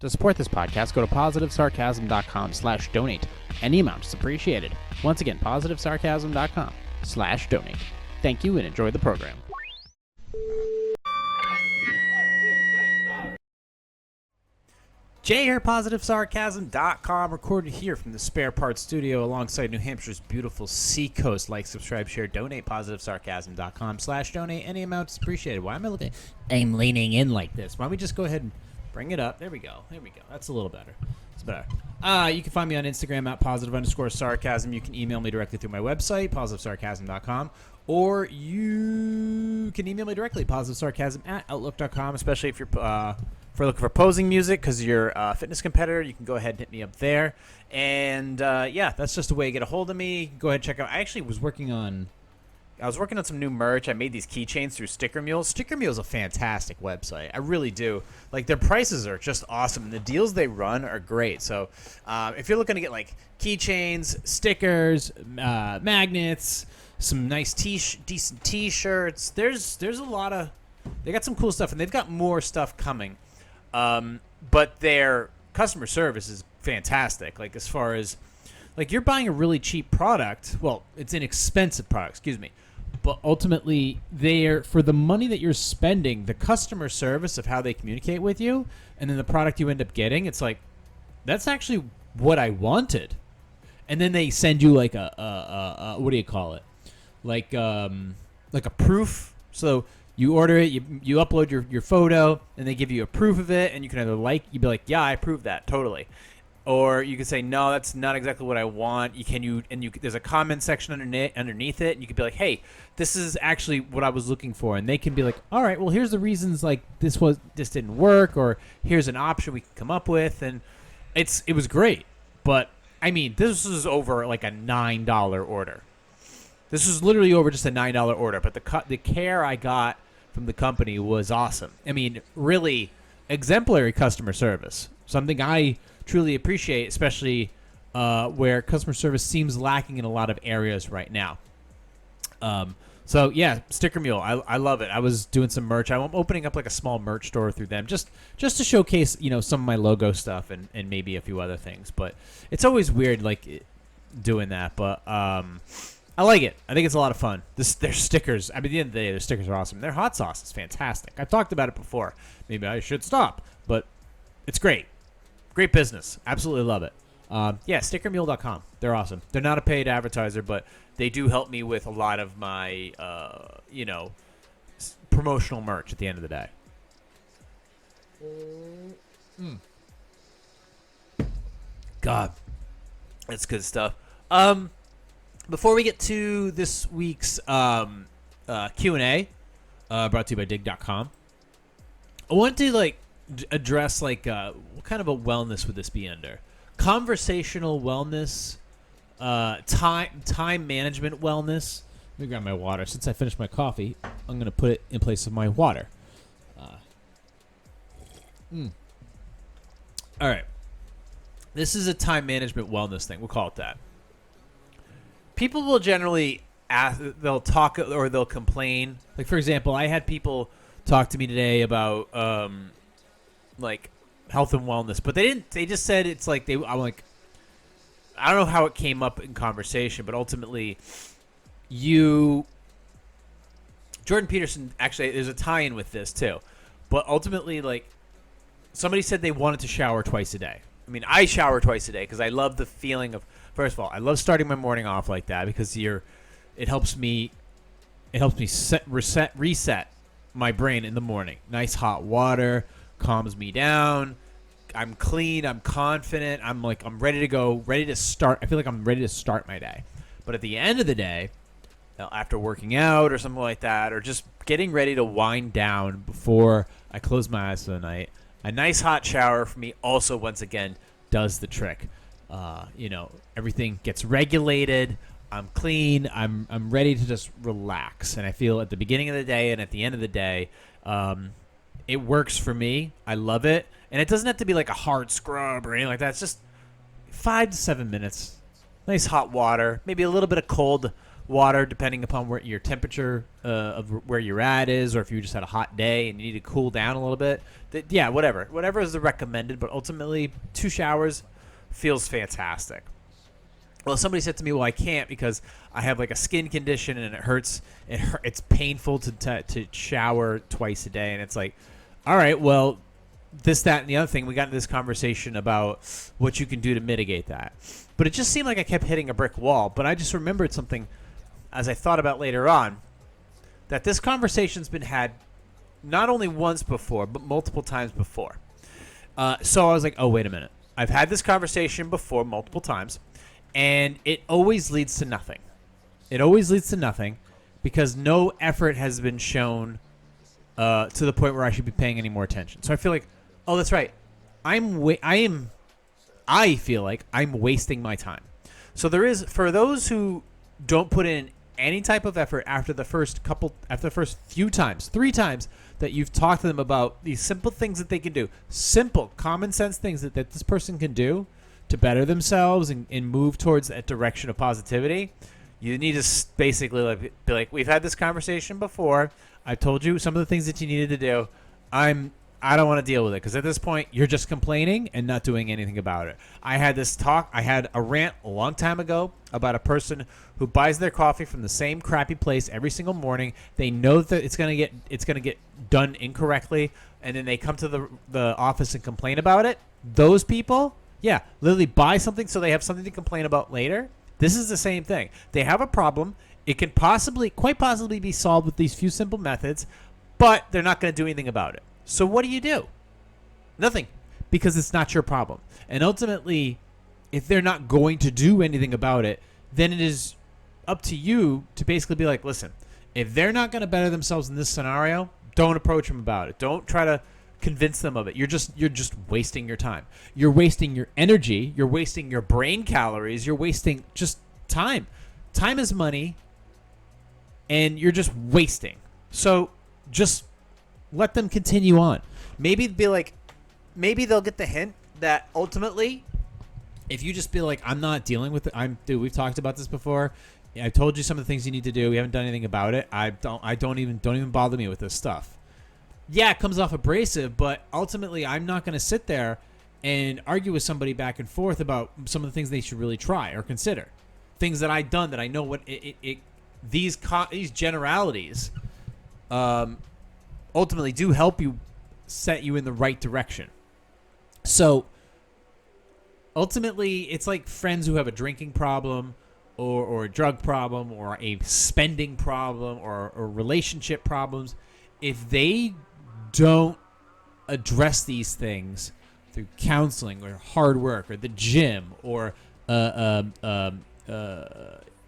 To support this podcast, go to positivesarcasm.com/donate. Any amount is appreciated. Once again, positivesarcasm.com/donate. Thank you and enjoy the program. Jay here, positivesarcasm.com, recorded here from the Spare Parts Studio alongside New Hampshire's beautiful seacoast. Like, subscribe, share, donate, positivesarcasm.com/donate. Any amount is appreciated. Why am I looking? I'm leaning in like this. Why don't we just go ahead and bring it up? There we go. That's a little better. It's better. You can find me on Instagram at +_sarcasm. You can email me directly through my website, positivesarcasm.com. Or you can email me directly, positivesarcasm@outlook.com, especially if you're looking for posing music because you're a fitness competitor. You can go ahead and hit me up there. And, that's just a way to get a hold of me. Go ahead and check out. I actually was working on some new merch. I made these keychains through Sticker Mule. Sticker Mule is a fantastic website. I really do. Like, their prices are just awesome, and the deals they run are great. So if you're looking to get, like, keychains, stickers, magnets, some nice decent T-shirts, there's a lot of – they got some cool stuff, and they've got more stuff coming. But their customer service is fantastic, like, as far as – like, you're buying a really cheap product. Well, it's an expensive product, excuse me. But ultimately, for the money that you're spending, the customer service of how they communicate with you, and then the product you end up getting, it's like, that's actually what I wanted. And then they send you like a what do you call it? Like a proof. So you order it, you upload your photo, and they give you a proof of it, and you can either you'd be like, yeah, I approve that, totally. Or you could say, no, that's not exactly what I want. There's a comment section underneath it, and you could be like, hey, this is actually what I was looking for. And they can be like, all right, well, here's the reasons, like, this didn't work, or here's an option we can come up with. And it was great. But, I mean, this was over like a $9 order. This was literally over just a $9 order. But the care I got from the company was awesome. I mean, really exemplary customer service. Something I truly appreciate, especially where customer service seems lacking in a lot of areas right now. So yeah, Sticker Mule, I love it. I was doing some merch. I'm opening up like a small merch store through them, just to showcase, some of my logo stuff and maybe a few other things. But it's always weird, like, doing that. But I like it. I think it's a lot of fun. Their stickers. I mean, at the end of the day, their stickers are awesome. Their hot sauce is fantastic. I've talked about it before. Maybe I should stop, but it's great. Great business. Absolutely love it. Stickermule.com. They're awesome. They're not a paid advertiser, but they do help me with a lot of my, promotional merch at the end of the day. God, that's good stuff. Before we get to this week's Q&A, brought to you by dig.com, I want to, address, what kind of a wellness would this be under? Conversational wellness, time management wellness. Let me grab my water. Since I finished my coffee, I'm going to put it in place of my water. All right. This is a time management wellness thing. We'll call it that. People will generally ask, they'll talk or they'll complain. Like, for example, I had people talk to me today about health and wellness, but they just said it's like I'm like, I don't know how it came up in conversation, but ultimately Jordan Peterson, actually there's a tie-in with this too, but ultimately, like, somebody said they wanted to shower twice a day. I mean, I shower twice a day because I love the feeling of, first of all, I love starting my morning off like that because it helps me reset my brain in the morning. Nice hot water calms me down. I'm clean. I'm confident. I'm ready to go, ready to start. I feel like I'm ready to start my day. But at the end of the day, after working out or something like that, or just getting ready to wind down before I close my eyes for the night, a nice hot shower for me also, once again, does the trick. Everything gets regulated. I'm clean. I'm ready to just relax. And I feel at the beginning of the day and at the end of the day, it works for me. I love it. And it doesn't have to be like a hard scrub or anything like that. It's just 5 to 7 minutes. Nice hot water. Maybe a little bit of cold water depending upon where your temperature of where you're at is, or if you just had a hot day and you need to cool down a little bit. Yeah, whatever is the recommended, but ultimately 2 showers feels fantastic. Well, somebody said to me, well, I can't because I have like a skin condition and it hurts. It's painful to shower twice a day. And it's like, all right, well, this, that, and the other thing. We got into this conversation about what you can do to mitigate that. But it just seemed like I kept hitting a brick wall. But I just remembered something as I thought about later on, that this conversation's been had not only once before, but multiple times before. So I was like, oh, wait a minute. I've had this conversation before multiple times. And it always leads to nothing. It always leads to nothing because no effort has been shown to the point where I should be paying any more attention. So I feel like, oh, that's right. I feel like I'm wasting my time. So there is, for those who don't put in any type of effort after the first few times, 3 times that you've talked to them about these simple things that they can do, simple, common sense things that this person can do to better themselves and move towards that direction of positivity, you need to basically be like, we've had this conversation before. I told you some of the things that you needed to do. I don't want to deal with it because at this point, you're just complaining and not doing anything about it. I had a rant a long time ago about a person who buys their coffee from the same crappy place every single morning. They know that it's gonna get done incorrectly, and then they come to the office and complain about it. Those people, yeah, literally buy something so they have something to complain about later. This is the same thing. They have a problem. It can quite possibly be solved with these few simple methods, but they're not going to do anything about it. So what do? Nothing, because it's not your problem. And ultimately, if they're not going to do anything about it, then it is up to you to basically be like, listen, if they're not going to better themselves in this scenario, don't approach them about it. Don't try to convince them of it. You're just wasting your time. You're wasting your energy. You're wasting your brain calories. You're wasting just time. Time is money, and you're just wasting. So just let them continue on. Maybe they'll get the hint that ultimately, if you just be like, I'm not dealing with it. Dude, we've talked about this before. I told you some of the things you need to do. We haven't done anything about it. Don't even bother me with this stuff. Yeah, it comes off abrasive, but ultimately I'm not going to sit there and argue with somebody back and forth about some of the things they should really try or consider. Things that I've done that I know what these generalities ultimately do help you set you in the right direction. So ultimately, it's like friends who have a drinking problem or a drug problem or a spending problem or relationship problems. If they don't address these things through counseling or hard work or the gym or if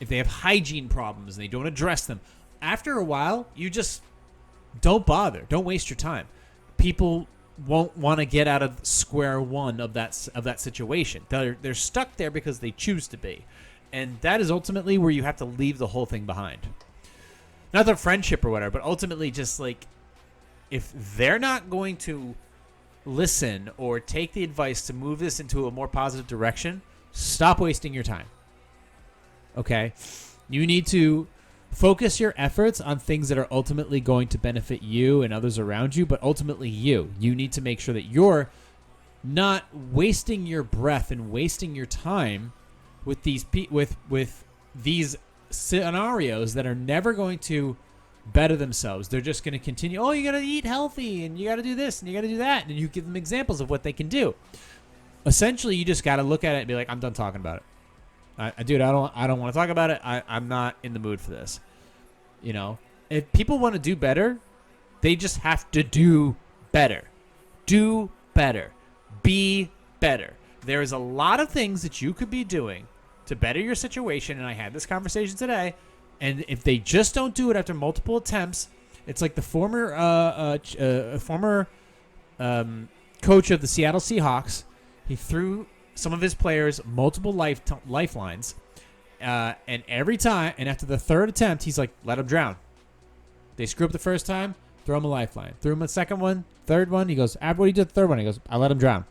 they have hygiene problems and they don't address them, after a while, you just don't bother. Don't waste your time. People won't want to get out of square one of that situation. They're stuck there because they choose to be. And that is ultimately where you have to leave the whole thing behind. Not the friendship or whatever, but ultimately just like, if they're not going to listen or take the advice to move this into a more positive direction, stop wasting your time. Okay? You need to focus your efforts on things that are ultimately going to benefit you and others around you, but ultimately you. You need to make sure that you're not wasting your breath and wasting your time with these with these scenarios that are never going to better themselves. They're just going to continue, oh, you got to eat healthy and you got to do this and you got to do that, and you give them examples of what they can do. Essentially, you just got to look at it and be like, I'm done talking about it. Dude, I don't want to talk about it. I'm not in the mood for this. You know, if people want to do better, they just have to do better. Do better. Be better. There's a lot of things that you could be doing to better your situation, and I had this conversation today. And if they just don't do it after multiple attempts, it's like the former coach of the Seattle Seahawks. He threw some of his players multiple lifelines, and every time, and after the third attempt, he's like, let them drown. They screw up the first time, throw him a lifeline. Threw him a second one, third one. He goes, after what he did the third one, he goes, I let him drown.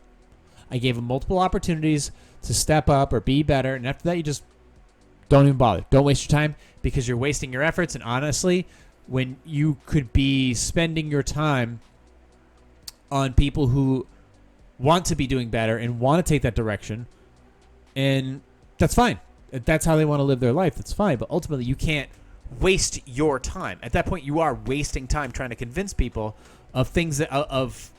I gave him multiple opportunities to step up or be better, and after that, you just Don't even bother. Don't waste your time because you're wasting your efforts. And honestly, when you could be spending your time on people who want to be doing better and want to take that direction, and that's fine. If that's how they want to live their life, that's fine. But ultimately, you can't waste your time. At that point, you are wasting time trying to convince people of things that, of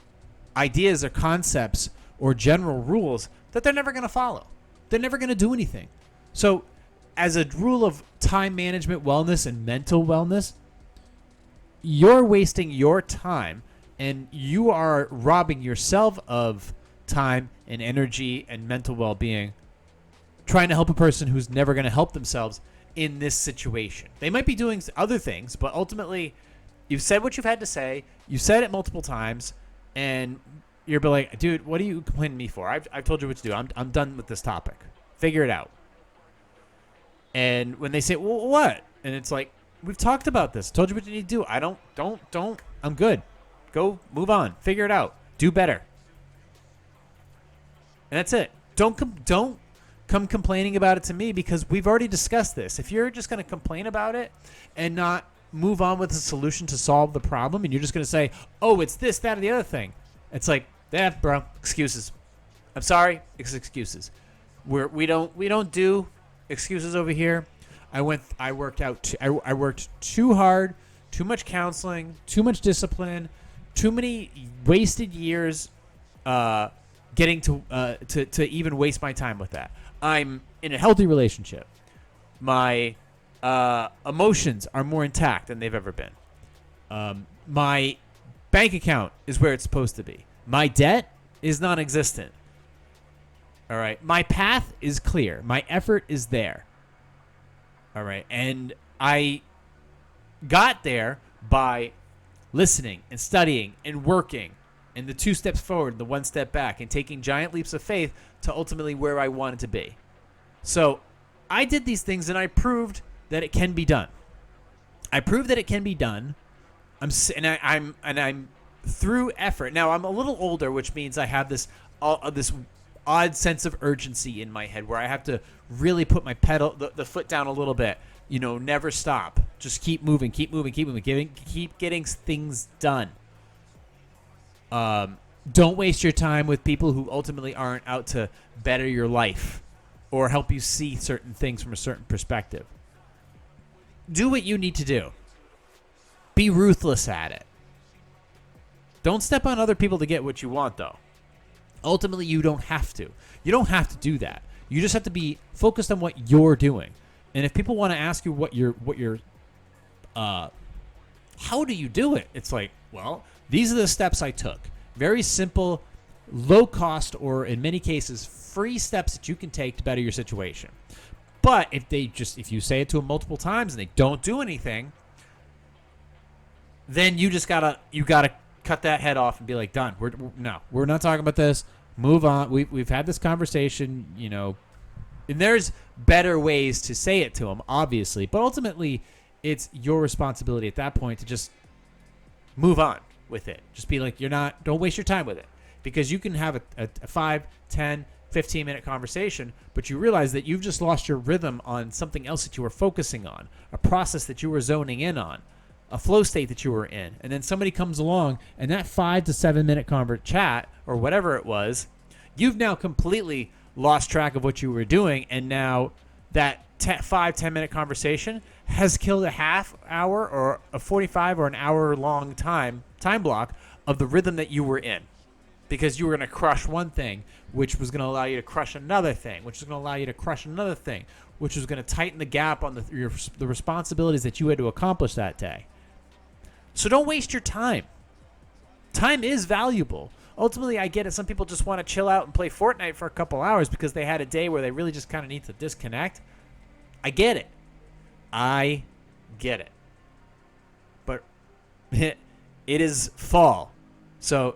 ideas or concepts or general rules that they're never going to follow. They're never going to do anything. So as a rule of time management, wellness, and mental wellness, you're wasting your time and you are robbing yourself of time and energy and mental well-being trying to help a person who's never going to help themselves in this situation. They might be doing other things, but ultimately you've said what you've had to say. You've said it multiple times, and you're like, dude, what are you complaining to me for? I've told you what to do. I'm done with this topic. Figure it out. And when they say, well, what? And it's like, we've talked about this. Told you what you need to do. I don't. I'm good. Go move on. Figure it out. Do better. And that's it. Don't come complaining about it to me because we've already discussed this. If you're just going to complain about it and not move on with a solution to solve the problem, and you're just going to say, oh, it's this, that, or the other thing. It's like, bro, excuses. I'm sorry, it's excuses. We don't do excuses over here. I worked too hard, too much counseling, too much discipline, too many wasted years getting to even waste my time with that. I'm in a healthy relationship. My emotions are more intact than they've ever been. My bank account is where it's supposed to be. My debt is non-existent. All right. My path is clear. My effort is there. All right. And I got there by listening and studying and working and the 2 steps forward and the 1 step back and taking giant leaps of faith to ultimately where I wanted to be. So I did these things and I proved that it can be done. I proved that it can be done. I'm through effort. Now I'm a little older, which means I have this odd sense of urgency in my head where I have to really put my the foot down a little bit. Never stop. Just keep moving, keep getting things done. Don't waste your time with people who ultimately aren't out to better your life or help you see certain things from a certain perspective. Do what you need to do. Be ruthless at it. Don't step on other people to get what you want, though. Ultimately, you don't have to. You don't have to do that. You just have to be focused on what you're doing. And if people want to ask you how do you do it? It's like, well, these are the steps I took. Very simple, low cost, or in many cases, free steps that you can take to better your situation. But if you say it to them multiple times and they don't do anything, then you gotta cut that head off and be like, done. We're not talking about this. Move on. We've had this conversation, and there's better ways to say it to them, obviously, but ultimately it's your responsibility at that point to just move on with it. Just be like, don't waste your time with it, because you can have a 5, 10, 15-minute conversation, but you realize that you've just lost your rhythm on something else that you were focusing on, a process that you were zoning in on, a flow state that you were in. And then somebody comes along and that 5 to 7 minute chat or whatever it was, you've now completely lost track of what you were doing. And now that 5-10 minute conversation has killed a half hour or a 45 or an hour long time block of the rhythm that you were in, because you were going to crush one thing, which was going to allow you to crush another thing, which was going to allow you to crush another thing, which was going to tighten the gap on the responsibilities that you had to accomplish that day. So don't waste your time. Time is valuable. Ultimately, I get it. Some people just want to chill out and play Fortnite for a couple hours because they had a day where they really just kind of need to disconnect. I get it. But it is fall. So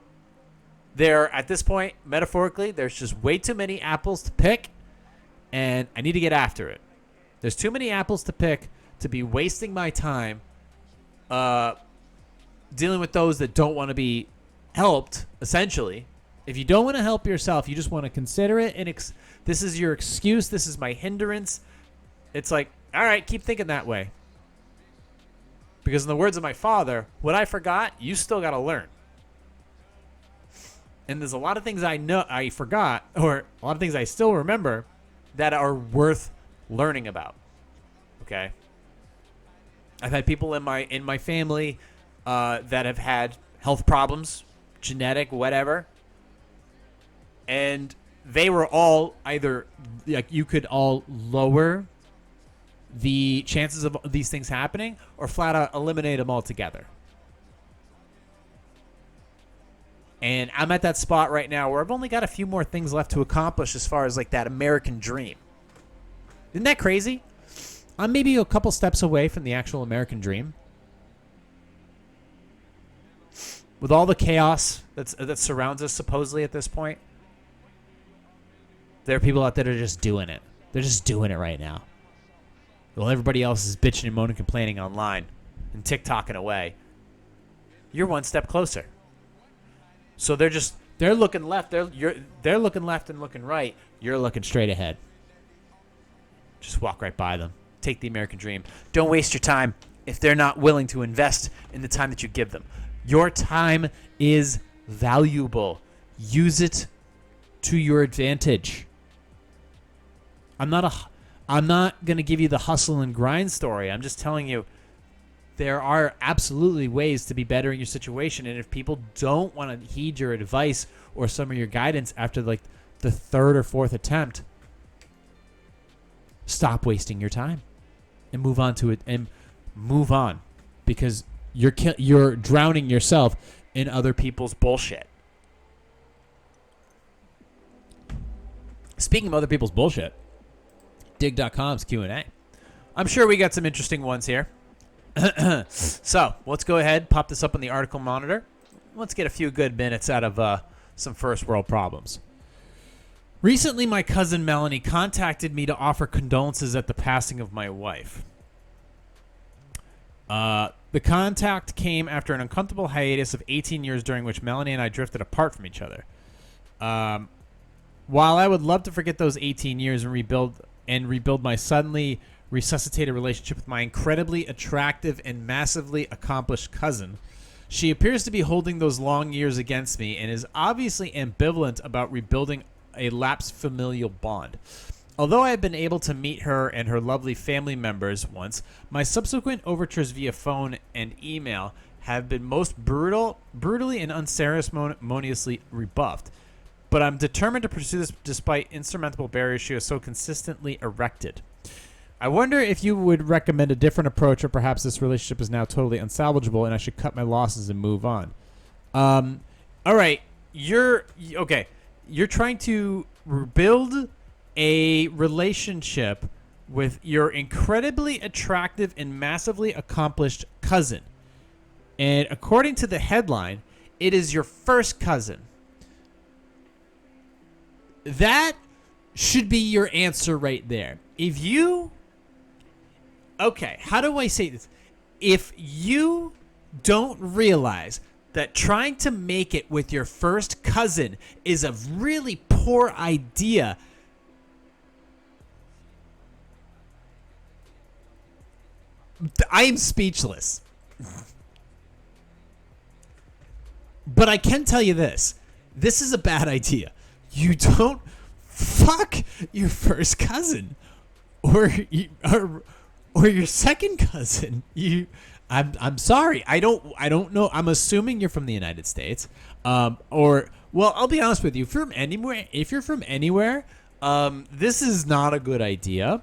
at this point, metaphorically, there's just way too many apples to pick, and I need to get after it. There's too many apples to pick to be wasting my time dealing with those that don't want to be helped, essentially. If you don't want to help yourself, you just want to consider it, and this is your excuse, this is my hindrance, it's like, all right, keep thinking that way. Because in the words of my father, what I forgot, you still got to learn. And there's a lot of things I forgot, or a lot of things I still remember that are worth learning about. Okay? I've had people in my family that have had health problems, genetic, whatever. And they were all either, like, you could all lower the chances of these things happening or flat out eliminate them altogether. And I'm at that spot right now where I've only got a few more things left to accomplish as far as like that American dream. Isn't that crazy? I'm maybe a couple steps away from the actual American dream. With all the chaos that surrounds us supposedly at this point, there are people out there that are just doing it. They're just doing it right now. While everybody else is bitching and moaning, complaining online and TikToking away, you're one step closer. So they're looking left. They're looking left and looking right. You're looking straight ahead. Just walk right by them. Take the American dream. Don't waste your time if they're not willing to invest in the time that you give them. Your time is valuable. Use it to your advantage. I'm not going to give you the hustle and grind story. I'm just telling you there are absolutely ways to be better in your situation. And if people don't want to heed your advice or some of your guidance after like the third or fourth attempt, stop wasting your time and move on to it and move on, because you're drowning yourself in other people's bullshit. Speaking of other people's bullshit, dig.com's Q&A. I'm sure we got some interesting ones here. So let's go ahead, pop this up on the article monitor. Let's get a few good minutes out of some first world problems. Recently, my cousin Melanie contacted me to offer condolences at the passing of my wife. The contact came after an uncomfortable hiatus of 18 years during which Melanie and I drifted apart from each other. While I would love to forget those 18 years and rebuild my suddenly resuscitated relationship with my incredibly attractive and massively accomplished cousin, she appears to be holding those long years against me and is obviously ambivalent about rebuilding a lapsed familial bond. Although I have been able to meet her and her lovely family members once, my subsequent overtures via phone and email have been most brutally and unceremoniously rebuffed. But I'm determined to pursue this despite insurmountable barriers she has so consistently erected. I wonder if you would recommend a different approach, or perhaps this relationship is now totally unsalvageable and I should cut my losses and move on. All right, you're trying to rebuild a relationship with your incredibly attractive and massively accomplished cousin. And according to the headline, it is your first cousin. That should be your answer right there. How do I say this? If you don't realize that trying to make it with your first cousin is a really poor idea, I am speechless. But I can tell you this. This is a bad idea. You don't fuck your first cousin or your second cousin. I'm sorry. I don't know. I'm assuming you're from the United States. I'll be honest with you. If you're from anywhere, this is not a good idea.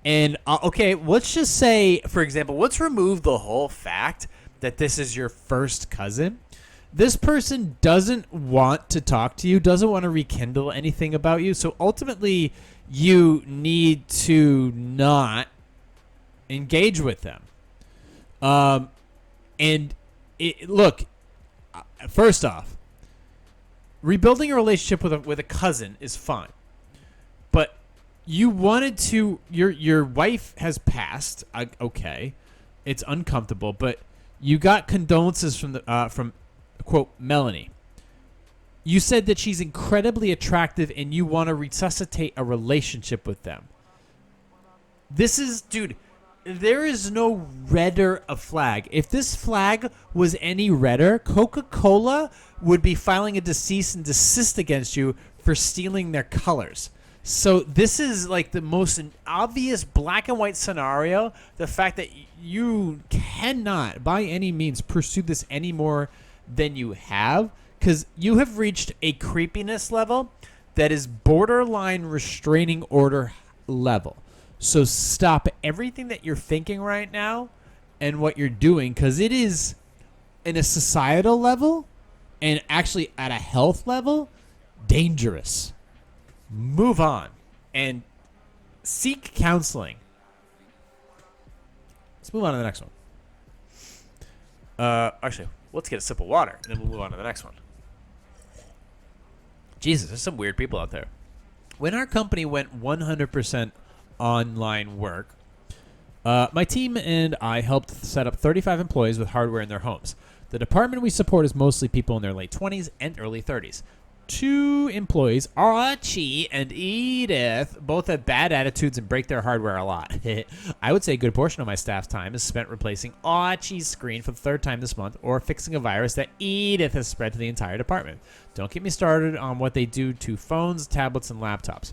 And let's just say, for example, let's remove the whole fact that this is your first cousin. This person doesn't want to talk to you, doesn't want to rekindle anything about you. So ultimately, you need to not engage with them. First off, rebuilding a relationship with a cousin is fine. But you wanted to, your wife has passed. Okay, it's uncomfortable, but you got condolences from quote Melanie. You said that she's incredibly attractive and you want to resuscitate a relationship with them. This is, dude, there is no redder a flag. If this flag was any redder, Coca-Cola would be filing a cease and desist against you for stealing their colors. So this is like the most obvious black and white scenario. The fact that you cannot by any means pursue this any more than you have, because you have reached a creepiness level that is borderline restraining order level. So stop everything that you're thinking right now and what you're doing, because it is, in a societal level and actually at a health level, dangerous. Move on and seek counseling. Let's move on to the next one. Actually, let's get a sip of water, and then we'll move on to the next one. Jesus, there's some weird people out there. When our company went 100% online work, my team and I helped set up 35 employees with hardware in their homes. The department we support is mostly people in their late 20s and early 30s. 2 employees, Archie and Edith, both have bad attitudes and break their hardware a lot. I would say a good portion of my staff's time is spent replacing Archie's screen for the 3rd time this month or fixing a virus that Edith has spread to the entire department. Don't get me started on what they do to phones, tablets, and laptops.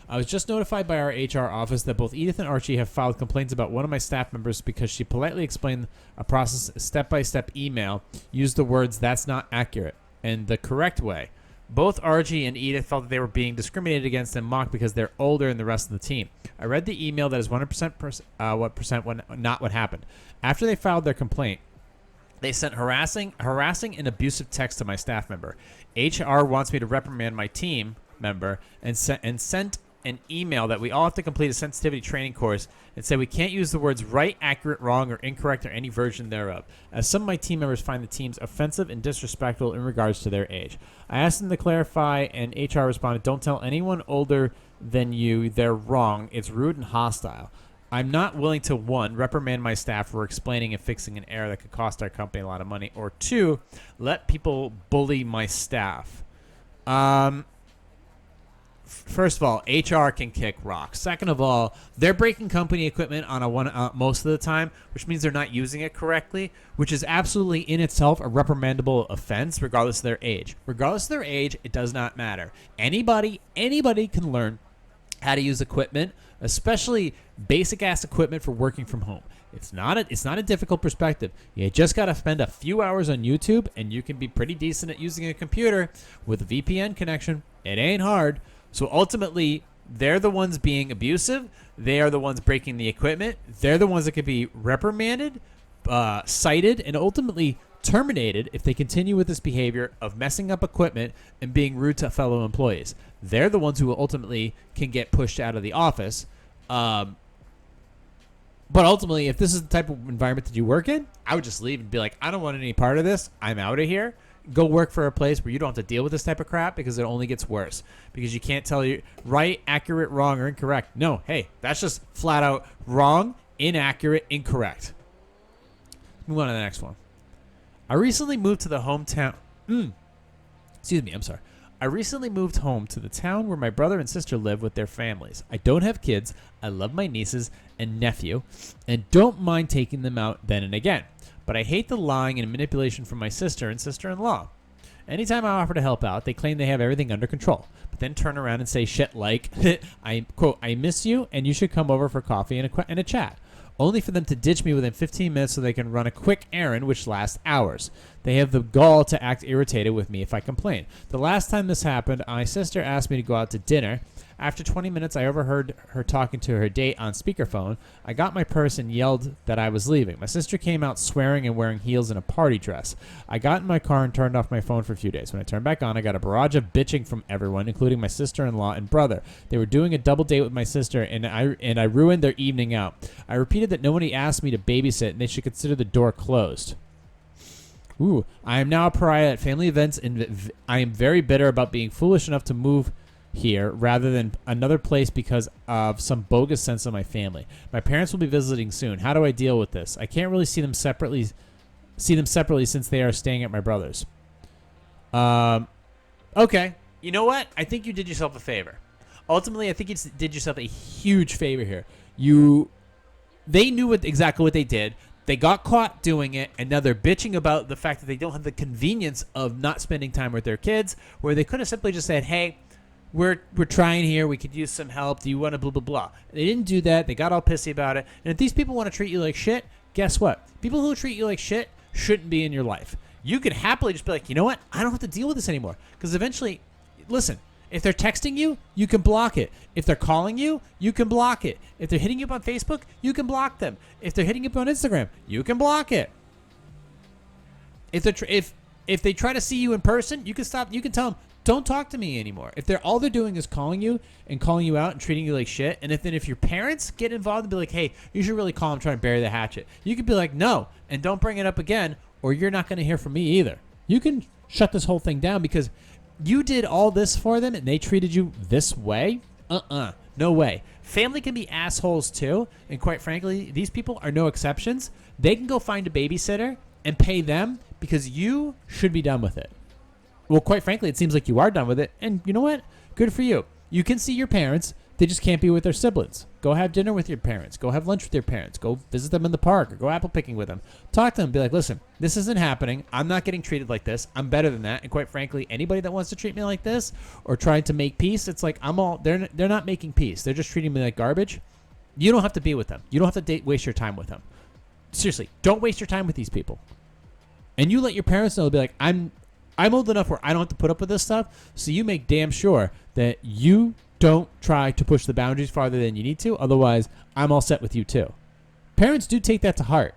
I was just notified by our HR office that both Edith and Archie have filed complaints about one of my staff members because she politely explained a process step-by-step email, used the words "that's not accurate" and the correct way. Both Archie and Edith felt that they were being discriminated against and mocked because they're older than the rest of the team. I read the email that is 100% not what happened. After they filed their complaint, they sent harassing and abusive text to my staff member. HR wants me to reprimand my team member and sent an email that we all have to complete a sensitivity training course and say we can't use the words right, accurate, wrong, or incorrect or any version thereof, as some of my team members find the teams offensive and disrespectful in regards to their age. I asked them to clarify, and HR responded, "Don't tell anyone older than you they're wrong. It's rude and hostile. I'm not willing to, 1, reprimand my staff for explaining and fixing an error that could cost our company a lot of money, or 2, let people bully my staff." First of all, HR can kick rocks. Second of all, they're breaking company equipment on most of the time, which means they're not using it correctly, which is absolutely in itself a reprimandable offense, regardless of their age. Regardless of their age, it does not matter. Anybody can learn how to use equipment, especially basic-ass equipment for working from home. It's not a difficult perspective. You just got to spend a few hours on YouTube, and you can be pretty decent at using a computer with a VPN connection. It ain't hard. So ultimately, they're the ones being abusive. They are the ones breaking the equipment. They're the ones that could be reprimanded, cited, and ultimately terminated if they continue with this behavior of messing up equipment and being rude to fellow employees. They're the ones who ultimately can get pushed out of the office. But ultimately, if this is the type of environment that you work in, I would just leave and be like, I don't want any part of this. I'm out of here. Go work for a place where you don't have to deal with this type of crap, because it only gets worse. Because you can't tell you right, accurate, wrong, or incorrect. No, hey, that's just flat out wrong, inaccurate, incorrect. Move on to the next one. I recently moved to the hometown. I recently moved home to the town where my brother and sister live with their families. I don't have kids. I love my nieces and nephew and don't mind taking them out then and again. But I hate the lying and manipulation from my sister and sister-in-law. Anytime I offer to help out, they claim they have everything under control, but then turn around and say shit like, I miss you and you should come over for coffee and a chat, only for them to ditch me within 15 minutes so they can run a quick errand which lasts hours. They have the gall to act irritated with me if I complain. The last time this happened, my sister asked me to go out to dinner. After 20 minutes, I overheard her talking to her date on speakerphone. I got my purse and yelled that I was leaving. My sister came out swearing and wearing heels and a party dress. I got in my car and turned off my phone for a few days. When I turned back on, I got a barrage of bitching from everyone, including my sister-in-law and brother. They were doing a double date with my sister, and I ruined their evening out. I repeated that nobody asked me to babysit, and they should consider the door closed. I am now a pariah at family events, and I am very bitter about being foolish enough to move here rather than another place because of some bogus sense of my family. My parents will be visiting soon. How do I deal with this? I can't really see them separately since they are staying at my brother's. Okay. You know what? I think you did yourself a favor. ultimately, I think you did yourself a huge favor here. They knew exactly what they did. They got caught doing it, and now they're bitching about the fact that they don't have the convenience of not spending time with their kids, where they could have simply just said, hey, we're trying here. We could use some help. Do you want to blah, blah, blah? They didn't do that. They got all pissy about it. And if these people want to treat you like shit, guess what? People who treat you like shit shouldn't be in your life. You could happily just be like, you know what? I don't have to deal with this anymore. Because eventually, listen, if they're texting you, you can block it. If they're calling you, you can block it. If they're hitting you up on Facebook, you can block them. If they're hitting you up on Instagram, you can block it. If they try to see you in person, you can stop. You can tell them, don't talk to me anymore. If all they're doing is calling you and calling you out and treating you like shit, and if your parents get involved and be like, hey, you should really call them trying to bury the hatchet, you could be like, no, and don't bring it up again, or you're not going to hear from me either. You can shut this whole thing down because you did all this for them and they treated you this way? No way. Family can be assholes too, and quite frankly, these people are no exceptions. They can go find a babysitter and pay them because you should be done with it. Well, quite frankly, it seems like you are done with it, and you know what? Good for you. You can see your parents. They just can't be with their siblings. Go have dinner with your parents. Go have lunch with your parents. Go visit them in the park or go apple picking with them. Talk to them. Be like, listen, this isn't happening. I'm not getting treated like this. I'm better than that. And quite frankly, anybody that wants to treat me like this or trying to make peace, it's like they're not making peace. They're just treating me like garbage. You don't have to be with them. You don't have to waste your time with them. Seriously, don't waste your time with these people. And you let your parents know, be like, I'm old enough where I don't have to put up with this stuff, so you make damn sure that you don't try to push the boundaries farther than you need to. Otherwise, I'm all set with you too. Parents do take that to heart.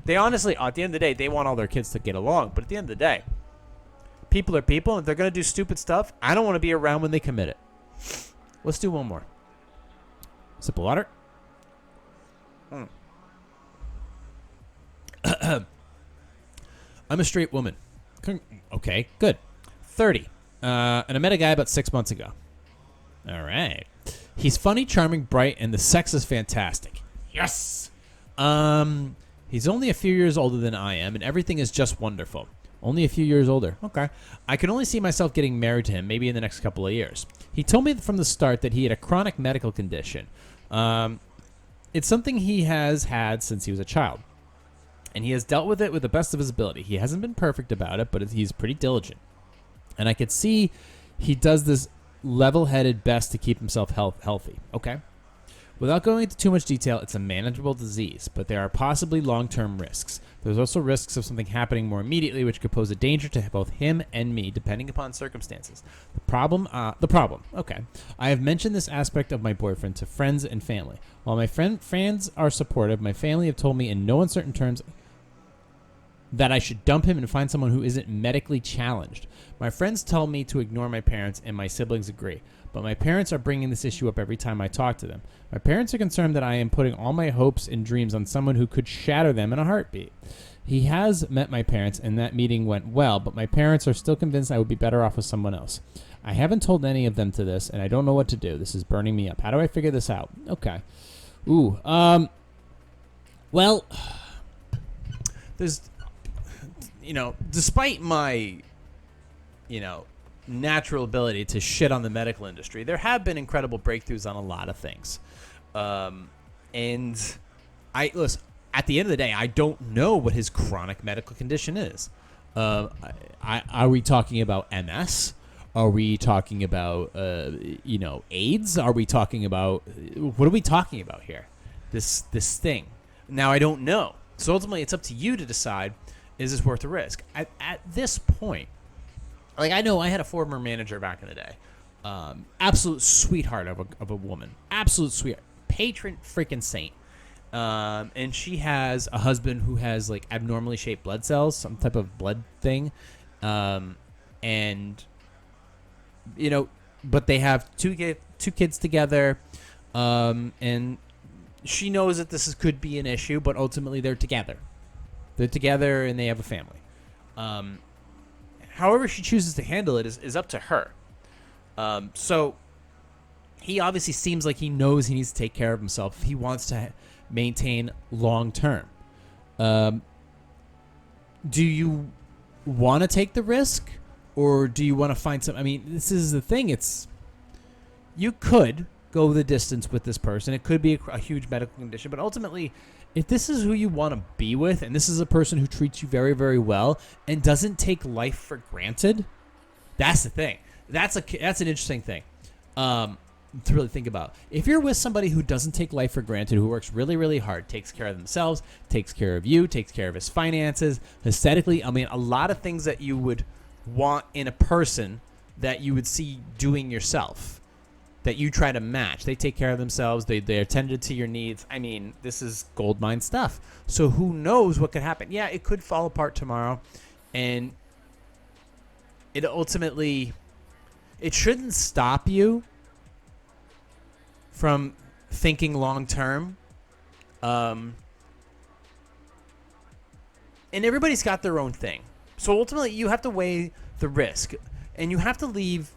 They honestly, at the end of the day, they want all their kids to get along. But at the end of the day, people are people, and if they're going to do stupid stuff, I don't want to be around when they commit it. Let's do one more. Sip of water. I'm a straight woman. Okay, good. 30. And I met a guy about 6 months ago. All right. He's funny, charming, bright, and the sex is fantastic. Yes! He's only a few years older than I am, and everything is just wonderful. Only a few years older. Okay. I can only see myself getting married to him maybe in the next couple of years. He told me from the start that he had a chronic medical condition. It's something he has had since he was a child. And he has dealt with it with the best of his ability. He hasn't been perfect about it, but he's pretty diligent. And I could see he does this level-headed best to keep himself healthy. Okay. Without going into too much detail, it's a manageable disease, but there are possibly long-term risks. There's also risks of something happening more immediately, which could pose a danger to both him and me, depending upon circumstances. The problem. Okay. I have mentioned this aspect of my boyfriend to friends and family. While my friends are supportive, my family have told me in no uncertain terms that I should dump him and find someone who isn't medically challenged. My friends tell me to ignore my parents, and my siblings agree. But my parents are bringing this issue up every time I talk to them. My parents are concerned that I am putting all my hopes and dreams on someone who could shatter them in a heartbeat. He has met my parents, and that meeting went well, but my parents are still convinced I would be better off with someone else. I haven't told any of them to this, and I don't know what to do. This is burning me up. How do I figure this out? Okay. Well, there's... despite my, natural ability to shit on the medical industry, there have been incredible breakthroughs on a lot of things. And listen, at the end of the day, I don't know what his chronic medical condition is. Are we talking about MS? Are we talking about, AIDS? Are we talking about, what are we talking about here? This thing. Now, I don't know. So ultimately, it's up to you to decide, is this worth the risk? At this point, I know I had a former manager back in the day. Absolute sweetheart of a woman. Absolute sweetheart. Patron freaking saint. And she has a husband who has, abnormally shaped blood cells, some type of blood thing. And, but they have two kids together. And she knows that this could be an issue, but ultimately they're together. They're together and they have a family. However she chooses to handle it is up to her. So he obviously seems like he knows he needs to take care of himself if he wants to maintain long term. Do you want to take the risk, or do you want to find some? I mean, this is the thing. It's you could go the distance with this person. It could be a huge medical condition, but ultimately, if this is who you want to be with, and this is a person who treats you very, very well and doesn't take life for granted, that's the thing. That's an interesting thing to really think about. If you're with somebody who doesn't take life for granted, who works really, really hard, takes care of themselves, takes care of you, takes care of his finances, aesthetically, I mean, a lot of things that you would want in a person that you would see doing yourself, that you try to match. They take care of themselves. They're attentive to your needs. I mean, this is gold mine stuff. So who knows what could happen? Yeah, it could fall apart tomorrow. And it ultimately, it shouldn't stop you from thinking long term. And everybody's got their own thing. So ultimately, you have to weigh the risk. And you have to leave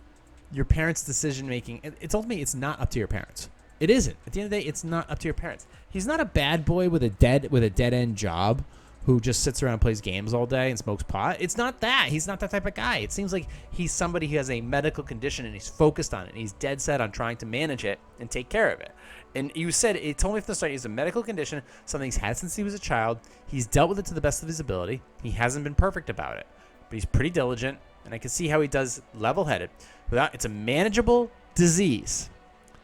your parents' decision making. It's not up to your parents. It isn't. At the end of the day, it's not up to your parents. He's not a bad boy with a dead end job who just sits around and plays games all day and smokes pot. It's not that. He's not that type of guy. It seems like he's somebody who has a medical condition and he's focused on it. And he's dead set on trying to manage it and take care of it. And you said, it told me from the start, he's a medical condition, something he's had since he was a child. He's dealt with it to the best of his ability. He hasn't been perfect about it, but he's pretty diligent. And I can see how he does level-headed. It's a manageable disease.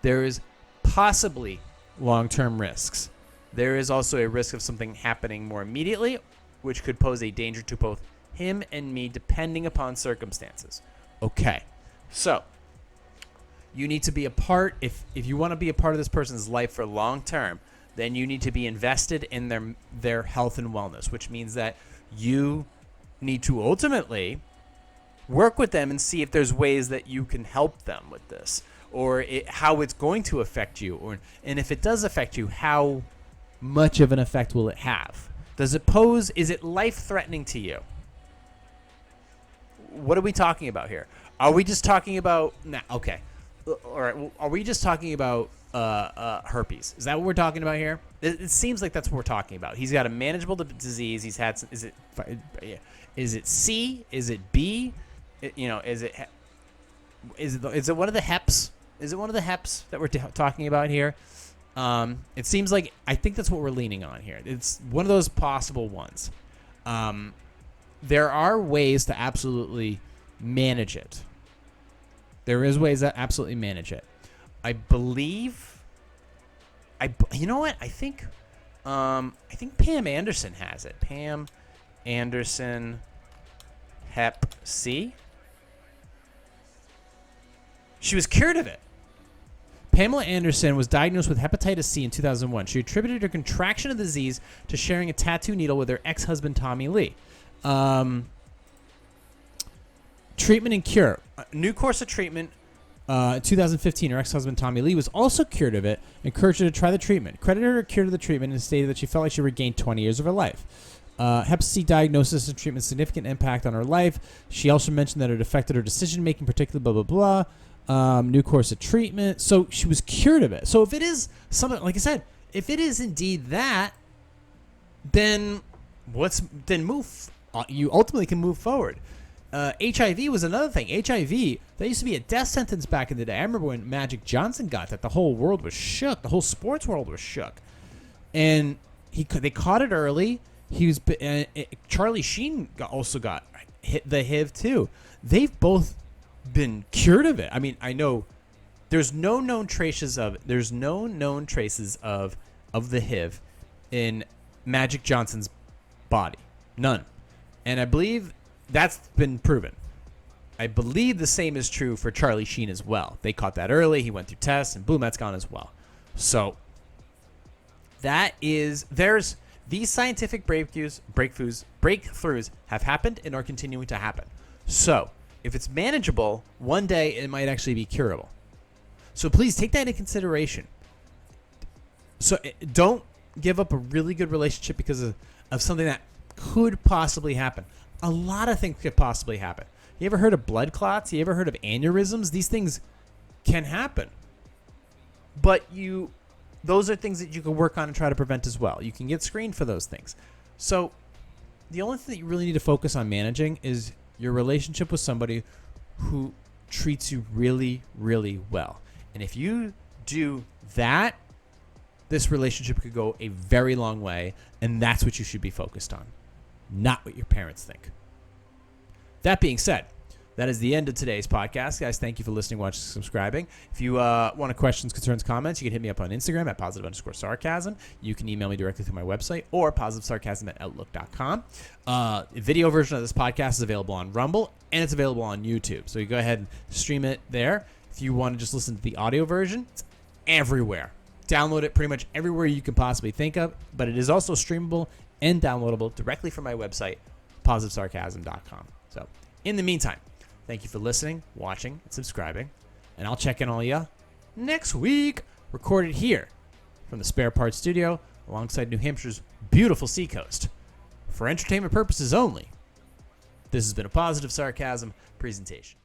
There is possibly long-term risks. There is also a risk of something happening more immediately, which could pose a danger to both him and me, depending upon circumstances. Okay, so you need to be a part. If you want to be a part of this person's life for long-term, then you need to be invested in their health and wellness, which means that you need to ultimately work with them and see if there's ways that you can help them with this, or how it's going to affect you, and if it does affect you, how much of an effect will it have? Is it life-threatening to you? What are we talking about here? Are we just talking about, okay, all right, well, are we just talking about herpes? Is that what we're talking about here? It seems like that's what we're talking about. He's got a manageable disease. He's had some, is it C? Is it B? Is it one of the HEPs? Is it one of the HEPs that we're talking about here? It seems like, I think that's what we're leaning on here. It's one of those possible ones. There are ways to absolutely manage it. There is ways to absolutely manage it. I believe. You know what? I think Pam Anderson has it. Pam Anderson, Hep C. She was cured of it. Pamela Anderson was diagnosed with hepatitis C in 2001. She attributed her contraction of the disease to sharing a tattoo needle with her ex-husband, Tommy Lee. Treatment and cure. A new course of treatment. In 2015, her ex-husband, Tommy Lee, was also cured of it, encouraged her to try the treatment. Credited her cure to the treatment and stated that she felt like she regained 20 years of her life. Hep C diagnosis and treatment significant impact on her life. She also mentioned that it affected her decision-making, particularly blah, blah, blah. New course of treatment. So she was cured of it. So if it is something, like I said, if it is indeed that, then you ultimately can move forward. HIV was another thing. HIV, that used to be a death sentence back in the day. I remember when Magic Johnson got that, the whole world was shook. The whole sports world was shook. And they caught it early. Charlie Sheen also got hit the HIV too. They've both been cured of it. I mean, I know there's no known traces of the HIV in Magic Johnson's body. None. And I believe that's been proven. I believe the same is true for Charlie Sheen as well. They caught that early. He went through tests, and boom, that's gone as well. So there's these scientific breakthroughs have happened and are continuing to happen. So if it's manageable, one day it might actually be curable. So please take that into consideration. So don't give up a really good relationship because of something that could possibly happen. A lot of things could possibly happen. You ever heard of blood clots? You ever heard of aneurysms? These things can happen. But those are things that you can work on and try to prevent as well. You can get screened for those things. So the only thing that you really need to focus on managing is your relationship with somebody who treats you really, really well. And if you do that, this relationship could go a very long way, and that's what you should be focused on, not what your parents think. That being said, that is the end of today's podcast. Guys, thank you for listening, watching, subscribing. If you want questions, concerns, comments, you can hit me up on Instagram at +_sarcasm. You can email me directly through my website or positivesarcasm@outlook.com. The video version of this podcast is available on Rumble, and it's available on YouTube. So you go ahead and stream it there. If you want to just listen to the audio version, it's everywhere. Download it pretty much everywhere you can possibly think of, but it is also streamable and downloadable directly from my website, positivesarcasm.com. So in the meantime, thank you for listening, watching, and subscribing, and I'll check in on you next week, recorded here from the Spare Parts Studio alongside New Hampshire's beautiful seacoast. For entertainment purposes only, this has been a Positive Sarcasm presentation.